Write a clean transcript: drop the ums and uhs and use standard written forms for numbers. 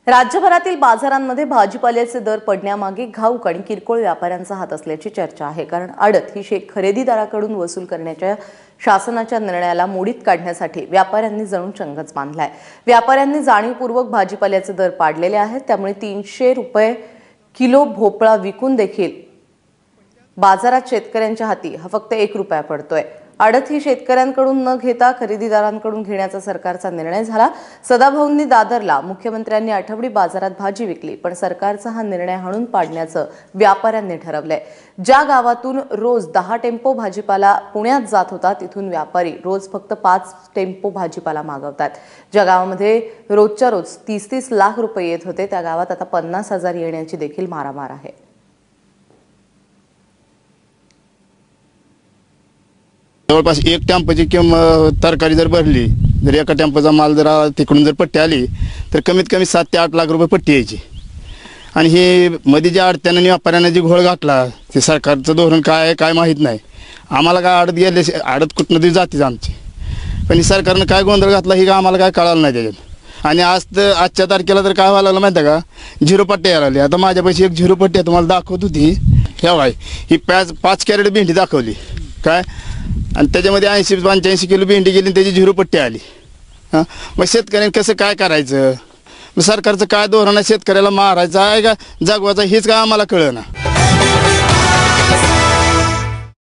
राज्यभरातील बाजारांमध्ये भाजीपाल्याचे दर पडण्यामागे घाऊक आणि किरकोळ व्यापाऱ्यांचा हात असल्याची चर्चा आहे। कारण आडत ही खरेदीदाराकडून वसूल करण्याच्या शासनाच्या निर्णयाला मोडीत काढण्यासाठी व्यापाऱ्यांनी जणू चंगच बांधलाय। व्यापाऱ्यांनी जाणीवपूर्वक भाजीपाल्याचे दर पाडलेले आहेत। त्यामुळे 300 रुपये किलो भोपळा विकून देखील बाजारात शेतकऱ्यांच्या हाती हा फक्त 1 रुपया पडतोय। आडत ही शेतकऱ्यांकडून न घेता खरेदीदारांकडून घेण्याचा सरकारचा निर्णय झाला। सदाभाऊंनी दादरला मुख्यमंत्र्यांनी आठवडी बाजारात भाजी विकली, पण सरकारचा हा निर्णय हाणून पाडण्याचं व्यापाऱ्यांनी ठरवलंय। ज्या गावातून रोज 10 टेम्पो भाजीपाला पुण्यात जात होता, तिथून व्यापारी रोज फक्त 5 टेम्पो भाजीपाला मागवतात। ज्या गावामध्ये रोजच्या रोज 30-30 लाख रुपये येत होते, त्या गावात आता 50,000 येण्याची देखील मारामार आहे। जवळपास 1 टेम्पोची तरकारी जर भरली, जर एका टेम्पोचा माल जर तिकडून जर पट्टी आली तर कमीत कमी 7 ते 8 लाख रुपये पट्टी यायची। आणि हे मध्ये ज्या आडत्यानं व्यापाऱ्यांना जी घोळ घातला, ते सरकारचं धोरण काय आहे काय माहीत नाही आम्हाला। काय आडत गेले, आडत कुठनं तरी जातीच आमची, पण सरकारनं काय गोंधळ घातला हे आम्हाला काय कळालं नाही त्याच्यात। आणि आजच्या तारखेला तर काय व्हायला लागलं माहिती आहे का, 0 पट्टी यायला लागली। आता माझ्यापाशी 1 0 पट्टी तुम्हाला दाखवत होती, हे बाय ही 5 कॅरेट भेंडी दाखवली काय, आणि त्याच्यामध्ये 80-85 किलो भेंडी गेली, त्याची 0 पट्टी आली। मग शेतकऱ्यांनी कसं काय करायचं? मग सरकारचं काय धोरण आहे, शेतकऱ्याला मारायचं आहे का जगवायचं हेच काय आम्हाला कळेना।